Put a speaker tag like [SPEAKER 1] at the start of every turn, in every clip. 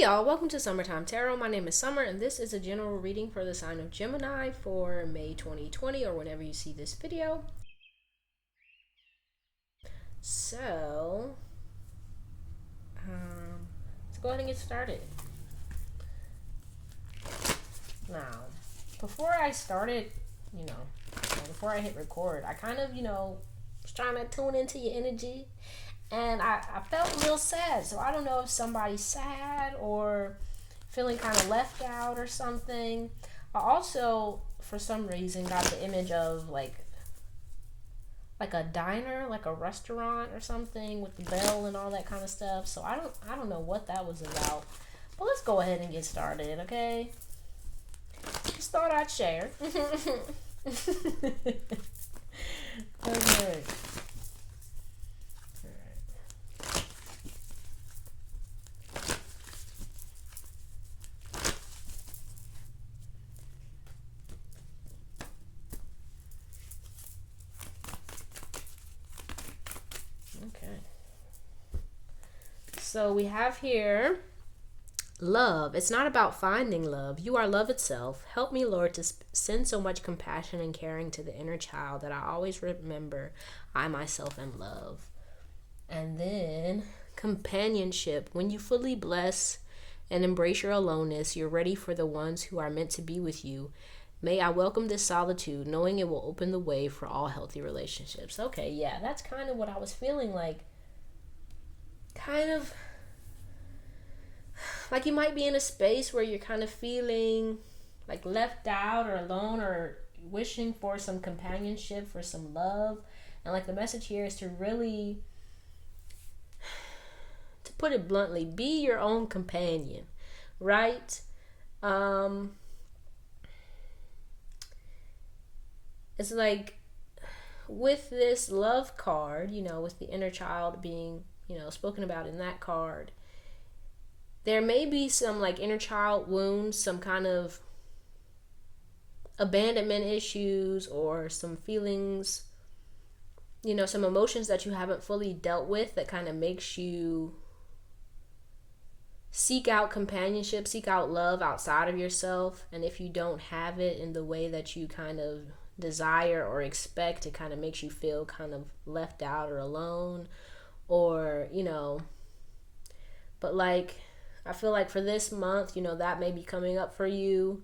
[SPEAKER 1] Hey y'all, welcome to Summertime Tarot. My name is Summer and this is a general reading for the sign of Gemini for May 2020 or whenever you see this video. So, let's go ahead and get started. Now, before I started, before I hit record, I kind of, was trying to tune into your energy. And I felt real sad. So I don't know if somebody's sad or feeling kind of left out or something. I also, for some reason, got the image of like a diner, like a restaurant or something with the bell and all that kind of stuff. So I don't know what that was about. But let's go ahead and get started, okay? Just thought I'd share. Okay. So we have here love. It's not about finding love. You are love itself. Help me, Lord, to send so much compassion and caring to the inner child that I always remember I myself am love. And then companionship. When you fully bless and embrace your aloneness, you're ready for the ones who are meant to be with you. May I welcome this solitude, knowing it will open the way for all healthy relationships. Okay, yeah, that's kind of what I was feeling like. Kind of like you might be in a space where you're kind of feeling like left out or alone or wishing for some companionship, for some love. And like the message here is to really, to put it bluntly, be your own companion, right? It's like with this love card, with the inner child being spoken about in that card, there may be some like inner child wounds, some kind of abandonment issues or some feelings, some emotions that you haven't fully dealt with that kind of makes you seek out companionship, seek out love outside of yourself. And if you don't have it in the way that you kind of desire or expect, it kind of makes you feel kind of left out or alone. Or, but like, I feel like for this month, that may be coming up for you.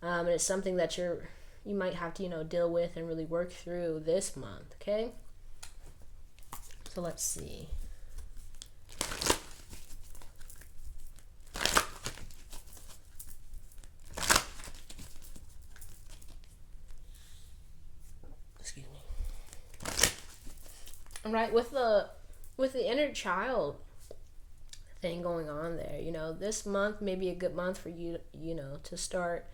[SPEAKER 1] And it's something that you might have to, deal with and really work through this month, okay? So let's see. Excuse me. All right, with the inner child thing going on there, this month may be a good month for you, to start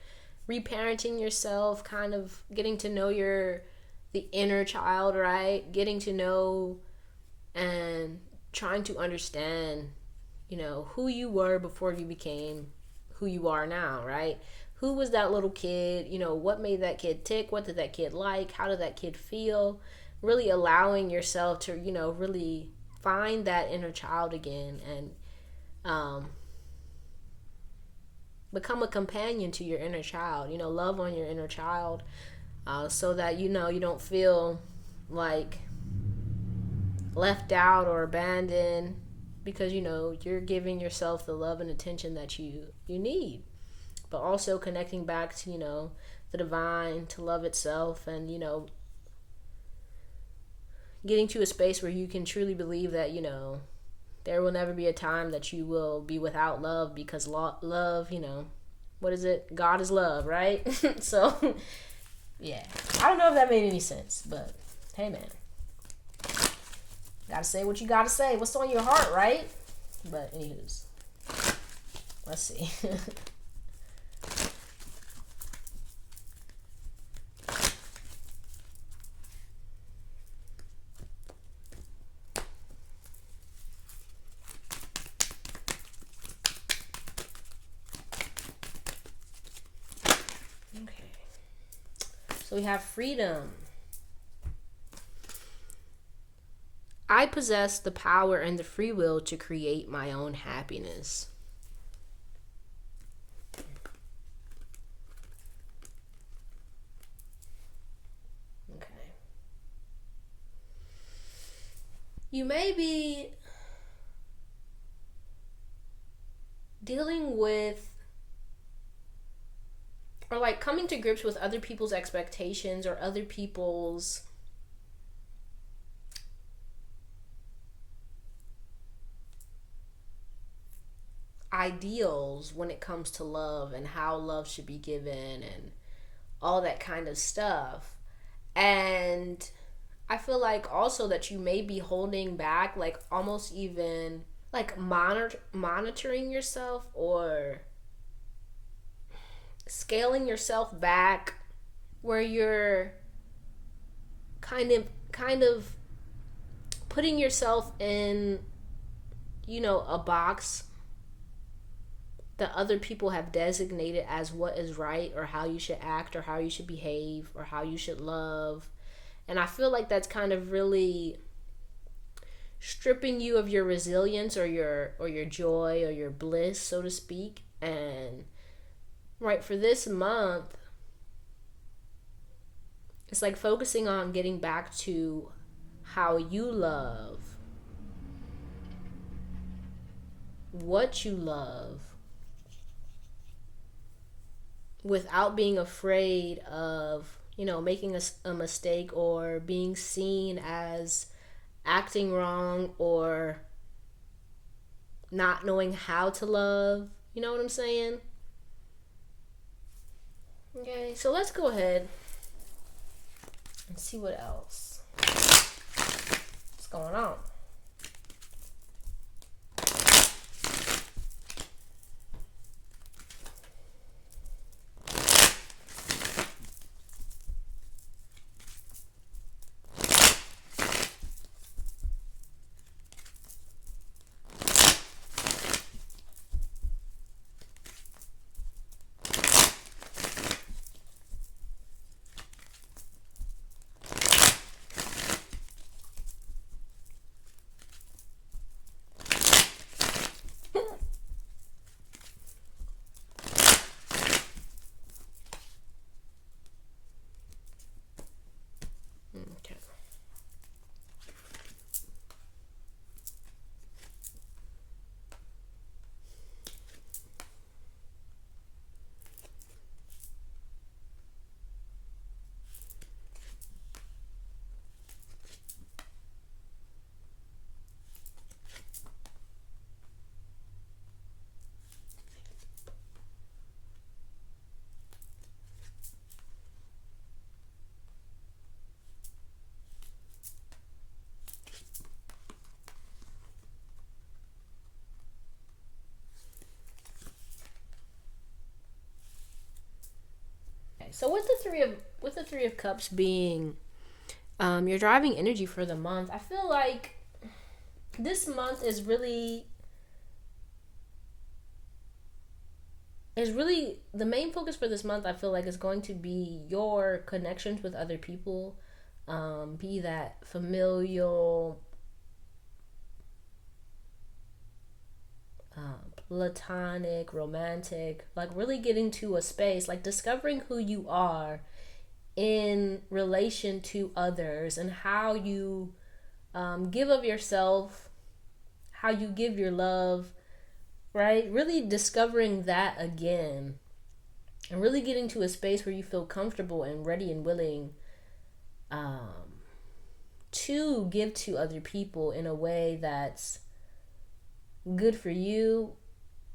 [SPEAKER 1] reparenting yourself, kind of getting to know the inner child, right? Getting to know and trying to understand, who you were before you became who you are now, right? Who was that little kid? What made that kid tick? What did that kid like? How did that kid feel? Really allowing yourself to, really find that inner child again and become a companion to your inner child. Love on your inner child, so that you don't feel like left out or abandoned, because you're giving yourself the love and attention that you need, but also connecting back to the divine, to love itself, and getting to a space where you can truly believe that there will never be a time that you will be without love, because love, what is it? God is love, right? So, yeah. I don't know if that made any sense, but hey, man. Gotta say what you gotta say. What's on your heart, right? But, anywho's. Let's see. So we have freedom. I possess the power and the free will to create my own happiness. you may be dealing with, or like coming to grips with other people's expectations or other people's ideals when it comes to love and how love should be given and all that kind of stuff. And I feel like also that you may be holding back, like almost even like monitoring yourself or scaling yourself back, where you're kind of putting yourself in, a box that other people have designated as what is right or how you should act or how you should behave or how you should love. And I feel like that's kind of really stripping you of your resilience or your joy or your bliss, so to speak. And right, for this month, it's like focusing on getting back to how you love, what you love, without being afraid of, making a mistake or being seen as acting wrong or not knowing how to love. You know what I'm saying? Okay, so let's go ahead and see what's going on. Okay. So with the three of cups being your driving energy for the month, I feel like this month is really the main focus for this month. I feel like is going to be your connections with other people, be that familial, platonic, romantic, like really getting to a space, like discovering who you are in relation to others and how you give of yourself, how you give your love, right? Really discovering that again and really getting to a space where you feel comfortable and ready and willing to give to other people in a way that's good for you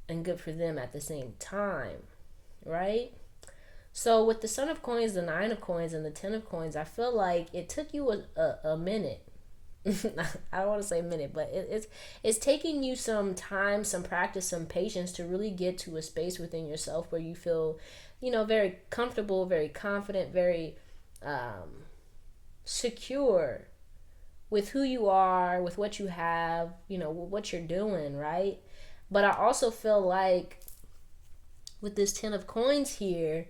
[SPEAKER 1] and good for them at the same time, right? So with the Son of Coins, the Nine of Coins, and the Ten of Coins, I feel like it took you a minute. I don't want to say a minute, but it's taking you some time, some practice, some patience to really get to a space within yourself where you feel, very comfortable, very confident, very secure with who you are, with what you have, what you're doing, right? But I also feel like with this Ten of Coins here,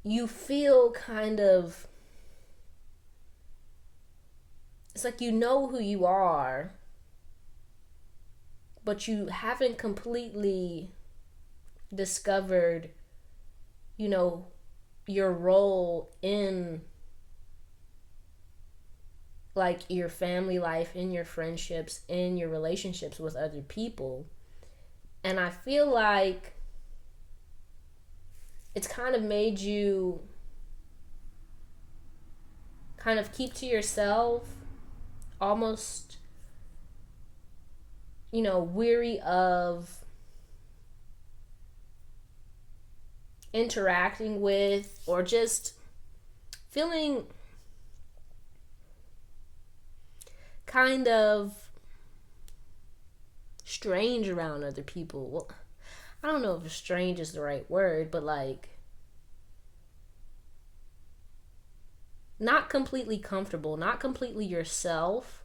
[SPEAKER 1] you feel kind of, it's like you know who you are, but you haven't completely discovered, your role in like your family life, in your friendships, in your relationships with other people. And I feel like it's kind of made you kind of keep to yourself, almost, weary of interacting with, or just feeling kind of strange around other people. Well, I don't know if strange is the right word, but like not completely comfortable, not completely yourself.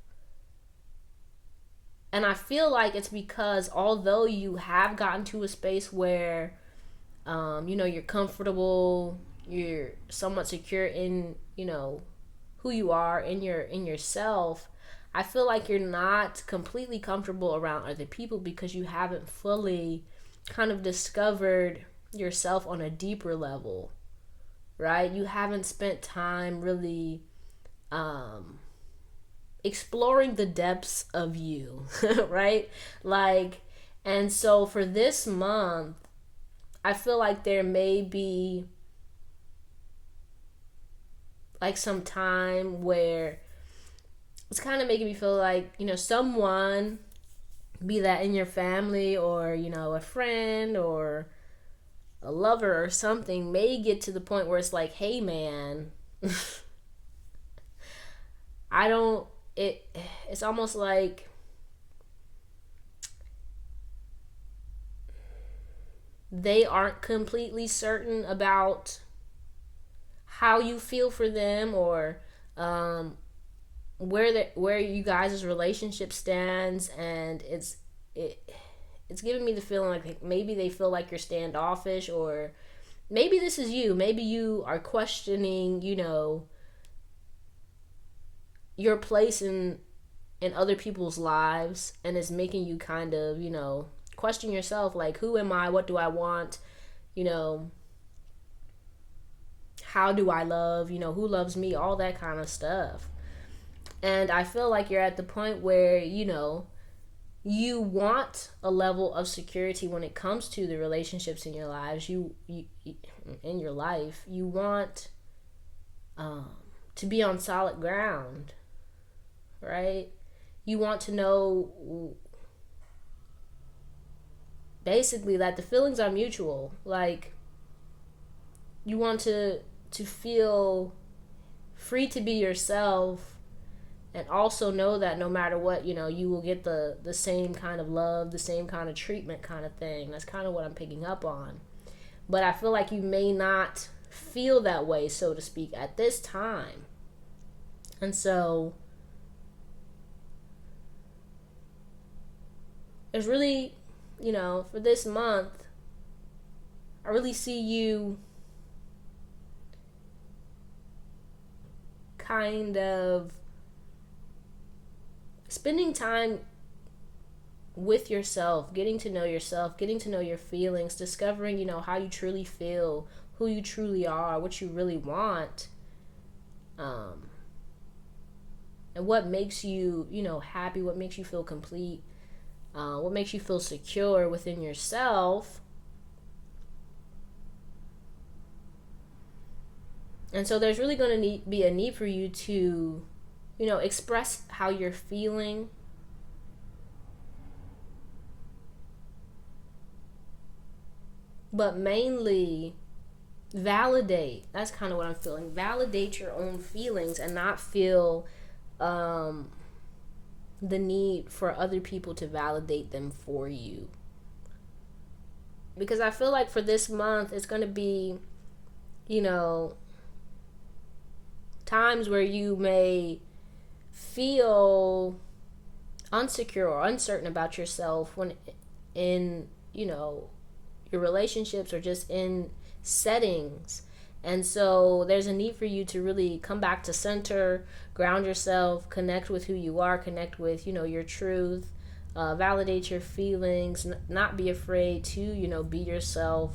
[SPEAKER 1] And I feel like it's because although you have gotten to a space where you're comfortable, you're somewhat secure in, who you are, in yourself, I feel like you're not completely comfortable around other people because you haven't fully kind of discovered yourself on a deeper level, right? You haven't spent time really exploring the depths of you, right? Like, and so for this month, I feel like there may be like some time where it's kind of making me feel like, someone, be that in your family or, a friend or a lover or something, may get to the point where it's like, hey man, it's almost like they aren't completely certain about how you feel for them, or where you guys' relationship stands, and it's giving me the feeling like maybe they feel like you're standoffish, or maybe this is you. Maybe you are questioning, your place in other people's lives, and it's making you kind of, question yourself, like, who am I? What do I want? How do I love? Who loves me? All that kind of stuff. And I feel like you're at the point where, you want a level of security when it comes to the relationships in your lives. You in your life, you want to be on solid ground, right? You want to know basically that the feelings are mutual. Like, you want to feel free to be yourself, and also know that no matter what, you will get the same kind of love, the same kind of treatment, kind of thing. That's kind of what I'm picking up on. But I feel like you may not feel that way, so to speak, at this time. And so there's really, for this month, I really see you kind of spending time with yourself, getting to know yourself, getting to know your feelings, discovering, how you truly feel, who you truly are, what you really want, and what makes you, happy, what makes you feel complete, what makes you feel secure within yourself. And so there's really going to be a need for you to, express how you're feeling. But mainly validate. That's kind of what I'm feeling. Validate your own feelings and not feel the need for other people to validate them for you. Because I feel like for this month, it's going to be, times where you may feel insecure or uncertain about yourself when in, your relationships or just in settings. And so there's a need for you to really come back to center, ground yourself, connect with who you are, connect with, your truth, validate your feelings, not be afraid to, be yourself,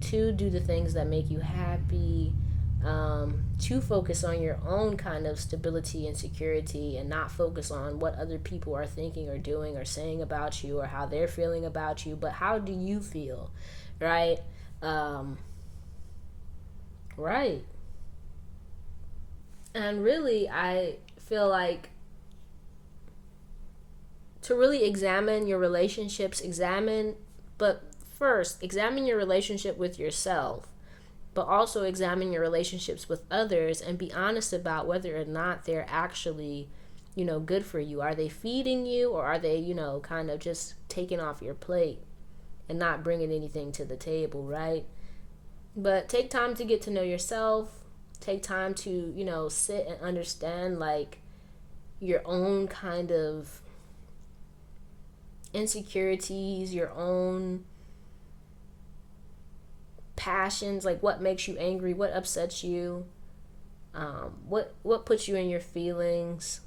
[SPEAKER 1] to do the things that make you happy, to focus on your own kind of stability and security and not focus on what other people are thinking or doing or saying about you or how they're feeling about you, but how do you feel, right? Right. And really, I feel like to really examine your relationships, but first, examine your relationship with yourself, but also examine your relationships with others and be honest about whether or not they're actually, good for you. Are they feeding you, or are they, kind of just taking off your plate and not bringing anything to the table, right? But take time to get to know yourself. Take time to, sit and understand like your own kind of insecurities, your own passions, like what makes you angry, what upsets you, what puts you in your feelings.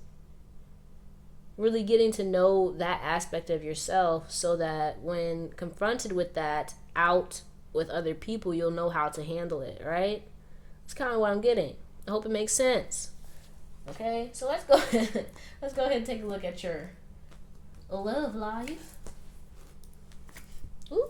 [SPEAKER 1] Really getting to know that aspect of yourself so that when confronted with that out with other people, you'll know how to handle it, right? That's kind of what I'm getting. I hope it makes sense. Okay, so let's go let's go ahead and take a look at your love life. Ooh.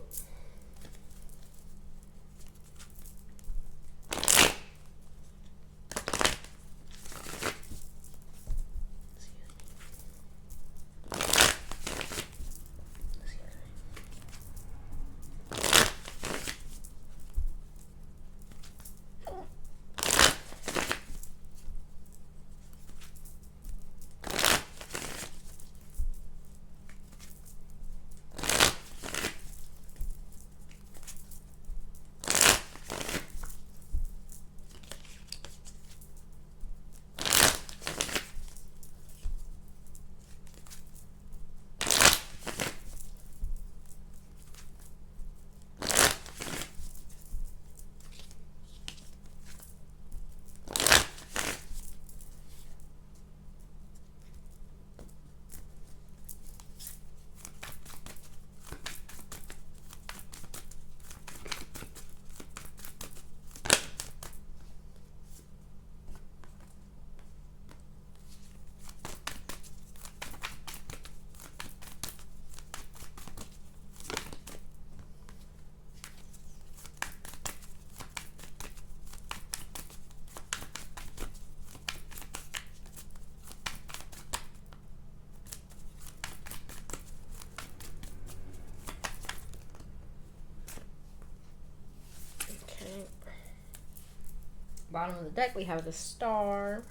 [SPEAKER 1] Bottom of the deck, we have the Star.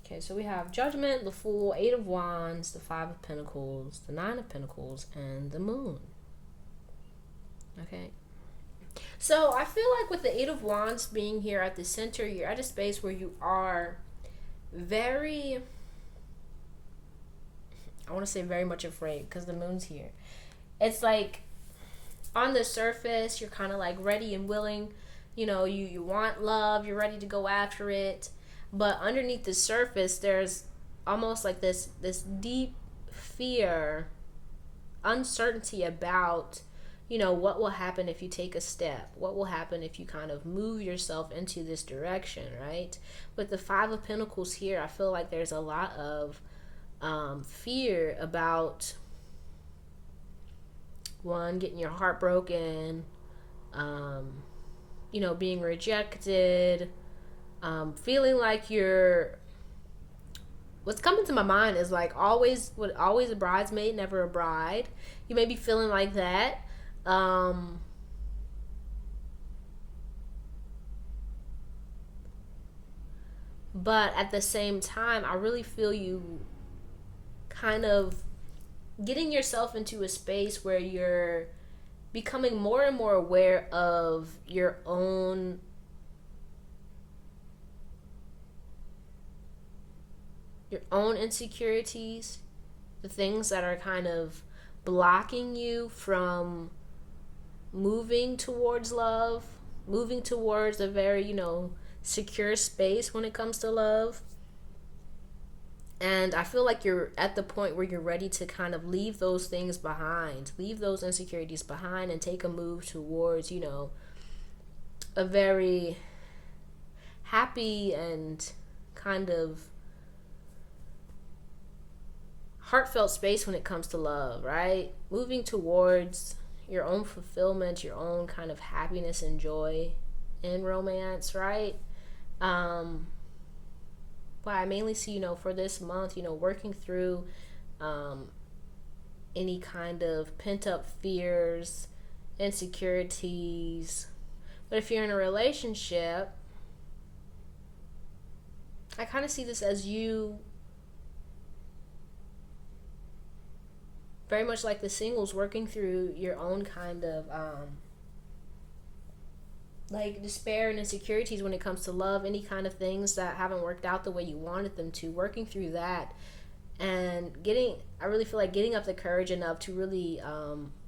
[SPEAKER 1] Okay, so we have Judgment, the Fool, Eight of Wands, the Five of Pentacles, the Nine of Pentacles, and the Moon. Okay. So I feel like with the Eight of Wands being here at the center, you're at a space where you are very, I want to say very much afraid because the moon's here. It's like on the surface, you're kind of like ready and willing. You want love, you're ready to go after it. But underneath the surface, there's almost like this deep fear, uncertainty about, what will happen if you take a step? What will happen if you kind of move yourself into this direction, right? With the Five of Pentacles here, I feel like there's a lot of fear about, one, getting your heart broken, being rejected, feeling like what's coming to my mind is like always a bridesmaid, never a bride. You may be feeling like that. But at the same time, I really feel you kind of getting yourself into a space where you're becoming more and more aware of your own insecurities, the things that are kind of blocking you from moving towards love, moving towards a very, secure space when it comes to love. And I feel like you're at the point where you're ready to kind of leave those things behind, leave those insecurities behind, and take a move towards, a very happy and kind of heartfelt space when it comes to love, right? Moving towards your own fulfillment, your own kind of happiness and joy in romance, right? But I mainly see, for this month, working through any kind of pent up fears, insecurities. But if you're in a relationship, I kind of see this as you very much like the singles working through your own kind of like despair and insecurities when it comes to love, any kind of things that haven't worked out the way you wanted them to, working through that and I really feel like getting up the courage enough to really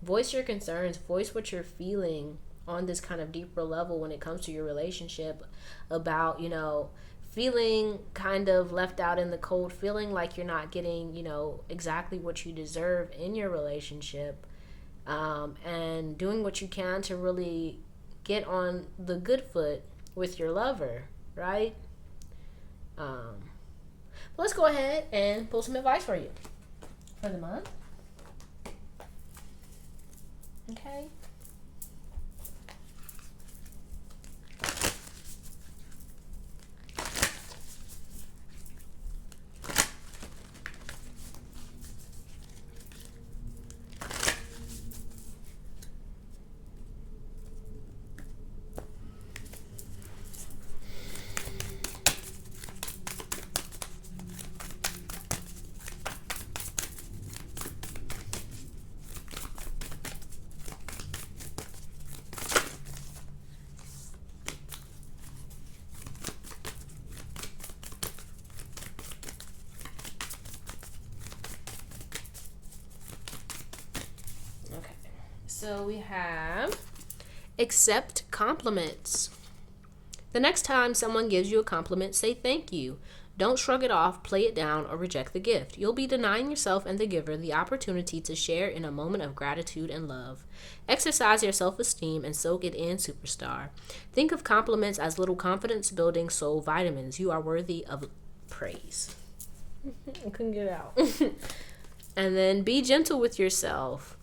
[SPEAKER 1] voice your concerns, voice what you're feeling on this kind of deeper level when it comes to your relationship, about, feeling kind of left out in the cold, feeling like you're not getting, exactly what you deserve in your relationship, and doing what you can to really get on the good foot with your lover, right? Let's go ahead and pull some advice for you for the month. Okay. So we have accept compliments. The next time someone gives you a compliment, say thank you. Don't shrug it off, play it down, or reject the gift. You'll be denying yourself and the giver the opportunity to share in a moment of gratitude and love. Exercise your self-esteem and soak it in, superstar. Think of compliments as little confidence-building soul vitamins. You are worthy of praise. I couldn't get it out. And then be gentle with yourself.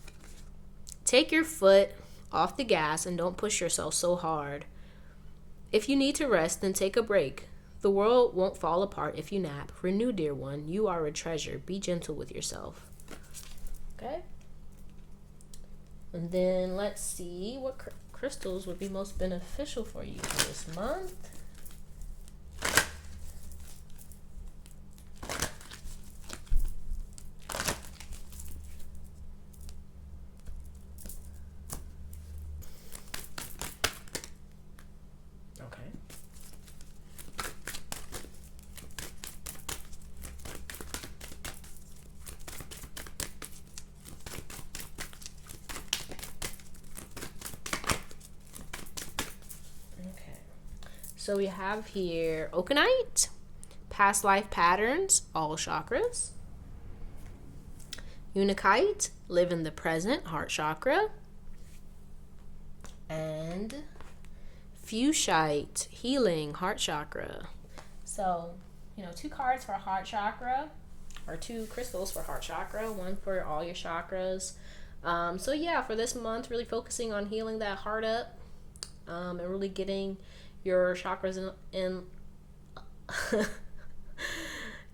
[SPEAKER 1] Take your foot off the gas and don't push yourself so hard. If you need to rest, then take a break. The world won't fall apart if you nap. Renew, dear one. You are a treasure. Be gentle with yourself. Okay? And then let's see what crystals would be most beneficial for you for this month. So we have here Okanite, past life patterns, all chakras. Unakite, live in the present, heart chakra. And Fuchsite, healing, heart chakra. So, 2 cards for heart chakra, or 2 crystals for heart chakra, 1 for all your chakras. So yeah, for this month, really focusing on healing that heart up, and really getting your chakras in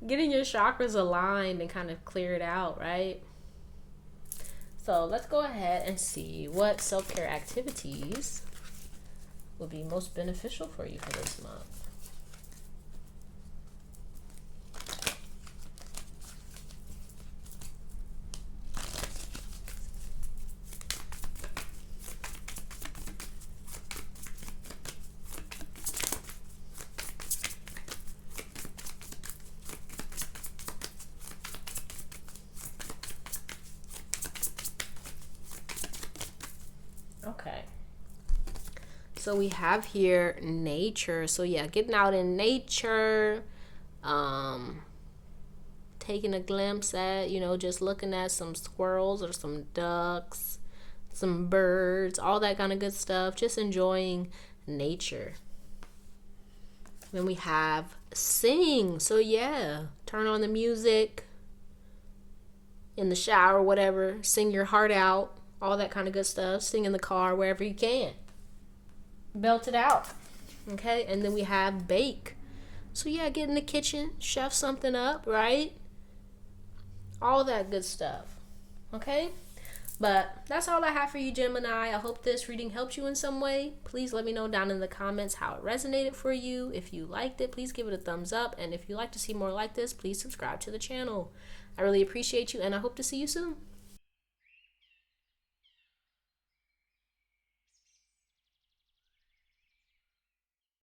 [SPEAKER 1] getting your chakras aligned and kind of cleared out, right? So let's go ahead and see what self-care activities will be most beneficial for you for this month. Okay. So we have here nature. So yeah, getting out in nature, taking a glimpse at, you know, just looking at some squirrels or some ducks, some birds, all that kind of good stuff, just enjoying nature. Then we have sing. So yeah, turn on the music in the shower, whatever, sing your heart out, all that kind of good stuff. Sing in the car, wherever you can. Belt it out. Okay, and then we have bake. So yeah, get in the kitchen, chef something up, right? All that good stuff. Okay? But that's all I have for you, Gemini. I hope this reading helped you in some way. Please let me know down in the comments how it resonated for you. If you liked it, please give it a thumbs up. And if you'd like to see more like this, please subscribe to the channel. I really appreciate you, and I hope to see you soon.